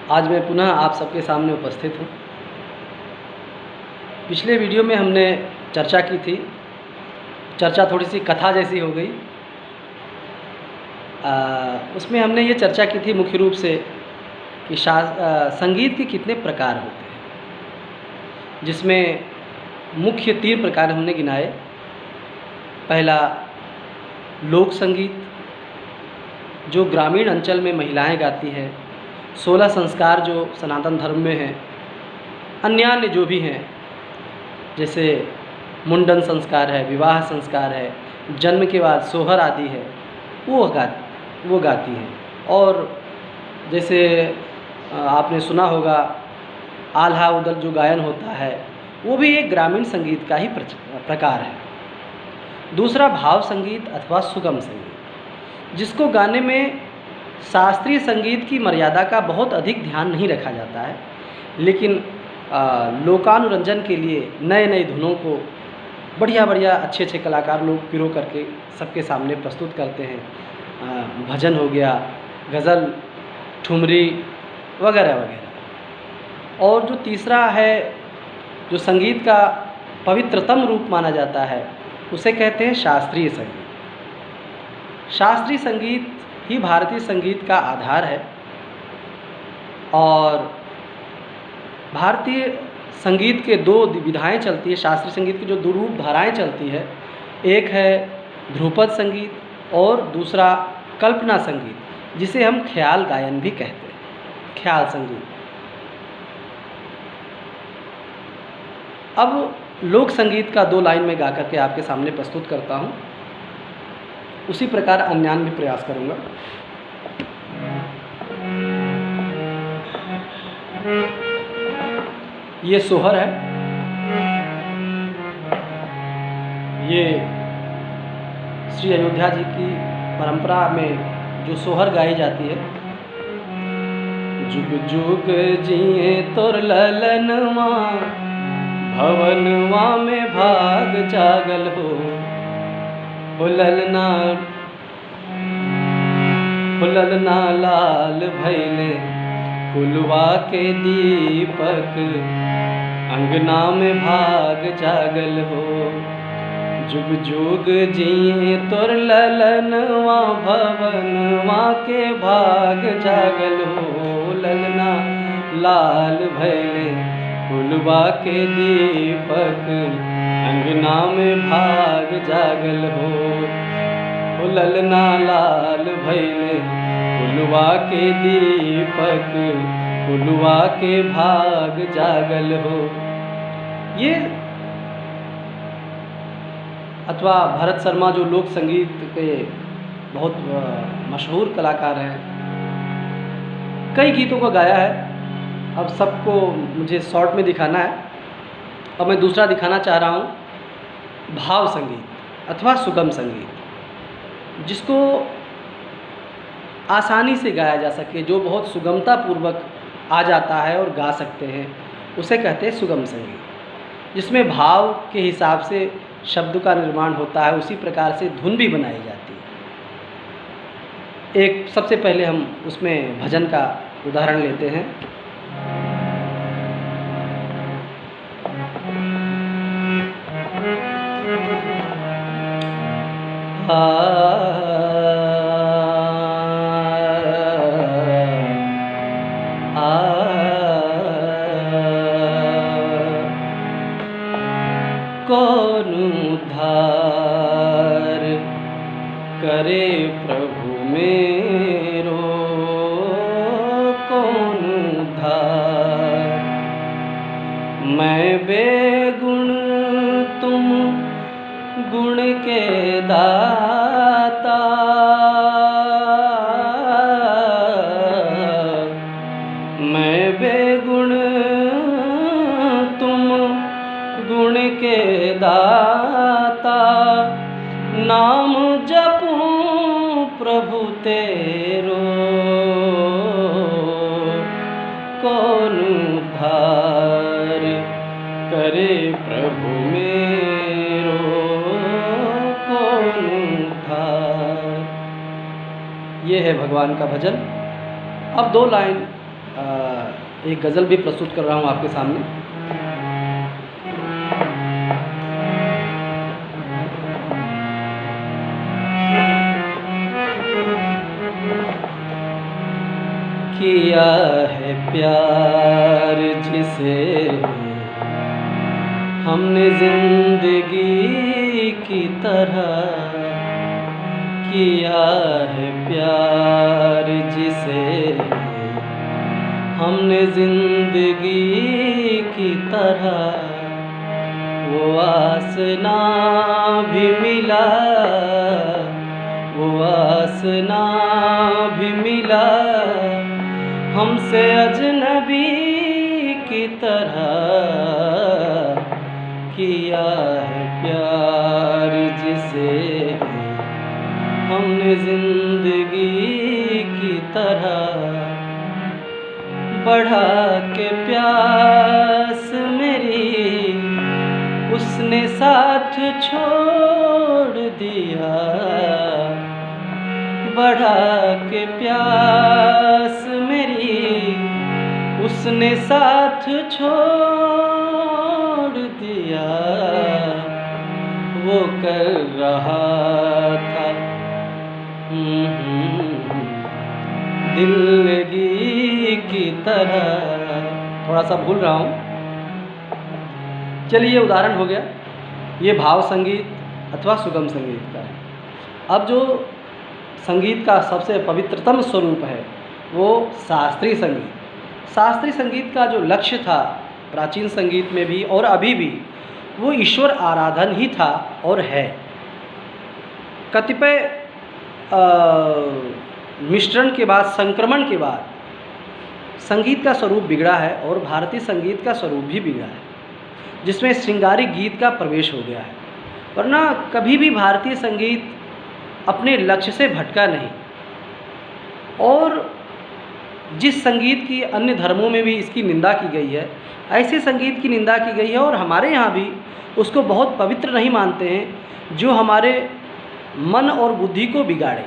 आज मैं पुनः आप सबके सामने उपस्थित हूँ। पिछले वीडियो में हमने चर्चा की थी, चर्चा थोड़ी सी कथा जैसी हो गई। उसमें हमने ये चर्चा की थी मुख्य रूप से कि संगीत के कितने प्रकार होते हैं, जिसमें मुख्य 3 प्रकार हमने गिनाए। पहला लोक संगीत, जो ग्रामीण अंचल में महिलाएं गाती हैं। 16 संस्कार जो सनातन धर्म में हैं, अन्य जो भी हैं, जैसे मुंडन संस्कार है, विवाह संस्कार है, जन्म के बाद सोहर आदि है, वो गाती हैं। और जैसे आपने सुना होगा आल्हा उदल जो गायन होता है, वो भी एक ग्रामीण संगीत का ही प्रकार है। दूसरा भाव संगीत अथवा सुगम संगीत, जिसको गाने में शास्त्रीय संगीत की मर्यादा का बहुत अधिक ध्यान नहीं रखा जाता है, लेकिन लोकानुरंजन के लिए नए नए धुनों को बढ़िया अच्छे कलाकार लोग पिरो करके सबके सामने प्रस्तुत करते हैं। भजन हो गया, गज़ल, ठुमरी वगैरह वगैरह। और जो तीसरा है, जो संगीत का पवित्रतम रूप माना जाता है, उसे कहते हैं शास्त्रीय संगीत। शास्त्रीय संगीत ही भारतीय संगीत का आधार है। और भारतीय संगीत के 2 विधाएं चलती है। शास्त्रीय संगीत की जो 2 रूप धाराएं चलती है, एक है ध्रुपद संगीत और दूसरा कल्पना संगीत, जिसे हम ख्याल गायन भी कहते हैं, ख्याल संगीत। अब लोक संगीत का 2 लाइन में गा करके आपके सामने प्रस्तुत करता हूँ। उसी प्रकार अन्यान भी प्रयास करूँगा। ये सोहर है, ये श्री अयोध्या जी की परंपरा में जो सोहर गाई जाती है। जुग जुग जिए तोर ललनवा, भवनवा में भाग जागल हो ललना लाल भैले कुलवा के दीपक, अंगना में भाग जागल हो। जुग जुग जिए तोर ललनवा, भवनवा के भाग जागल हो। ललना लाल भैले कुलवा के दीपक, अंगना में भाग जागल हो। ललना लाल भैले कुलवा के दीपक, कुलवा के भाग जागल हो। ये अथवा भरत शर्मा जो लोक संगीत के बहुत मशहूर कलाकार हैं, कई गीतों को गाया है। अब सबको मुझे शॉर्ट में दिखाना है। अब मैं दूसरा दिखाना चाह रहा हूँ, भाव संगीत अथवा सुगम संगीत, जिसको आसानी से गाया जा सके, जो बहुत सुगमता पूर्वक आ जाता है और गा सकते हैं, उसे कहते हैं सुगम संगीत। जिसमें भाव के हिसाब से शब्द का निर्माण होता है, उसी प्रकार से धुन भी बनाई जाती है। एक सबसे पहले हम उसमें भजन का उदाहरण लेते हैं। कौन उद्धार करे प्रभु मेरो, कौन उद्धार। मैं बेगुण तुम गुण के दाता, मैं बेगुण तुम गुण के दाता। नाम जपूं प्रभु तेरो, कौन उद्धार करे प्रभु मेरो, कौन उद्धार। ये है भगवान का भजन। अब 2 लाइन एक गज़ल भी प्रस्तुत कर रहा हूँ आपके सामने। किया है प्यार जिसे हमने ज़िंदगी की तरह, किया है प्यार जिसे हमने ज़िंदगी की तरह, वो वासना भी मिला, वो वासना भी मिला हमसे अजनबी की तरह। किया है प्यार जिसे हमने ज़िंदगी की तरह, बढ़ा के प्यास मेरी उसने साथ छोड़ दिया, बढ़ा के प्यास मेरी उसने साथ छोड़ दिया। वो कर रहा था दिल लगी की तरह। थोड़ा सा भूल रहा हूँ, चलिए उदाहरण हो गया। ये भाव संगीत अथवा सुगम संगीत का है। अब जो संगीत का सबसे पवित्रतम स्वरूप है वो शास्त्रीय संगीत। शास्त्रीय संगीत का जो लक्ष्य था प्राचीन संगीत में भी और अभी भी, वो ईश्वर आराधन ही था और है। कतिपय मिश्रण के बाद, संक्रमण के बाद संगीत का स्वरूप बिगड़ा है और भारतीय संगीत का स्वरूप भी बिगड़ा है, जिसमें श्रृंगारिक गीत का प्रवेश हो गया है। वरना कभी भी भारतीय संगीत अपने लक्ष्य से भटका नहीं। और जिस संगीत की अन्य धर्मों में भी इसकी निंदा की गई है, ऐसे संगीत की निंदा की गई है और हमारे यहाँ भी उसको बहुत पवित्र नहीं मानते हैं, जो हमारे मन और बुद्धि को बिगाड़े।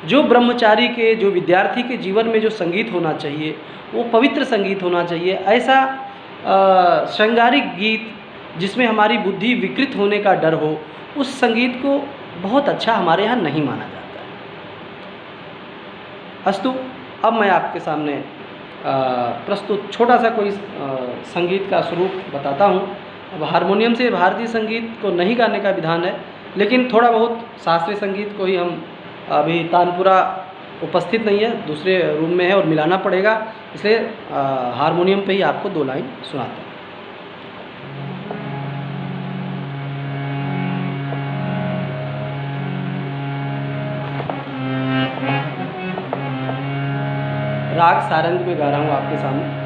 जो ब्रह्मचारी के, जो विद्यार्थी के जीवन में जो संगीत होना चाहिए वो पवित्र संगीत होना चाहिए। ऐसा श्रृंगारिक गीत जिसमें हमारी बुद्धि विकृत होने का डर हो, उस संगीत को बहुत अच्छा हमारे यहाँ नहीं माना जाता है। अस्तु, अब मैं आपके सामने प्रस्तुत छोटा सा कोई संगीत का स्वरूप बताता हूँ। अब हारमोनियम से भारतीय संगीत को नहीं गाने का विधान है, लेकिन थोड़ा बहुत शास्त्रीय संगीत को ही हम, अभी तानपुरा उपस्थित नहीं है, दूसरे रूम में है और मिलाना पड़ेगा, इसलिए हारमोनियम पे ही आपको 2 लाइन सुनाता हूँ। राग सारंग में गा रहा हूँ आपके सामने।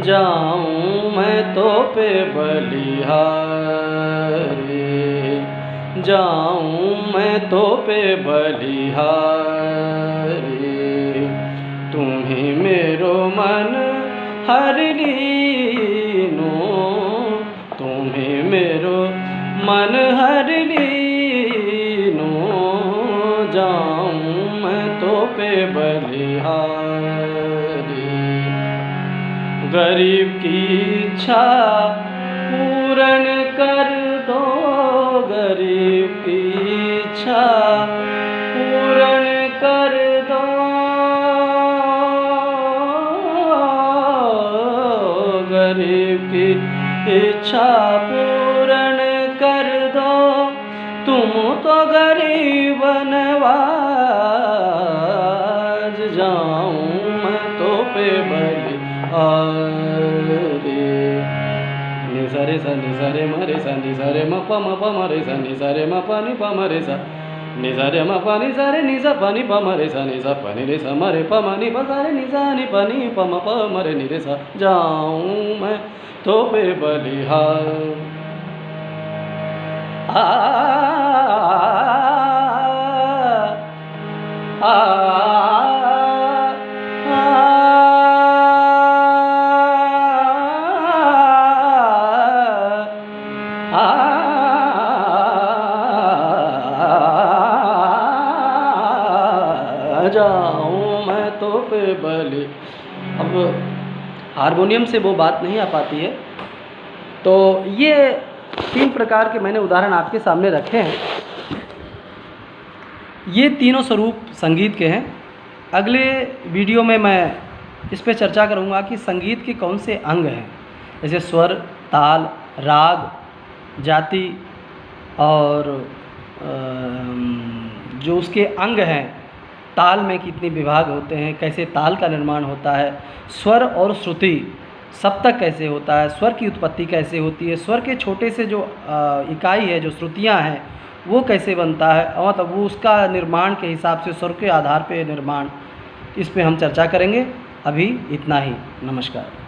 जाऊं मैं तो पे बलिहारी, जाऊं मैं तो पे बलिहारी, तुम्ही मेरो मन हर लीनो, तुम्ही मेरो मन हर लीनो, जाऊं मैं तो पे बलिहारी। गरीब की इच्छा पूर्ण कर दो, गरीब की इच्छा पूर्ण कर दो, गरीब की इच्छा पूर्ण कर दो, तुम तो गरीब नवाज, जाऊं मैं तो पे बलि हारे। नि सा रे सा, नि सा रे म रे सा, नि सा रे म प म रे सा, नि सा रे म प नि प म रे सा, नि सा रे म प नि सा रे, नि सा प नि प म रे सा, नि सा प नि रे सा म रे प म नि प सा रे, नि सा नि प नि प म प म रे नि रे सा, जाऊं मैं तो पे बलिहार। आ जाऊं मैं तो पे बलि। अब हारमोनियम से वो बात नहीं आ पाती है, तो ये 3 प्रकार के मैंने उदाहरण आपके सामने रखे हैं। ये तीनों स्वरूप संगीत के हैं। अगले वीडियो में मैं इस पे चर्चा करूँगा कि संगीत के कौन से अंग हैं, जैसे स्वर, ताल, राग, जाति और जो उसके अंग हैं, ताल में कितने विभाग होते हैं, कैसे ताल का निर्माण होता है, स्वर और श्रुति, सप्तक कैसे होता है, स्वर की उत्पत्ति कैसे होती है, स्वर के छोटे से जो इकाई है, जो श्रुतियाँ हैं, वो कैसे बनता है, मतलब वो उसका निर्माण के हिसाब से स्वर के आधार पे निर्माण, इस पे हम चर्चा करेंगे। अभी इतना ही, नमस्कार।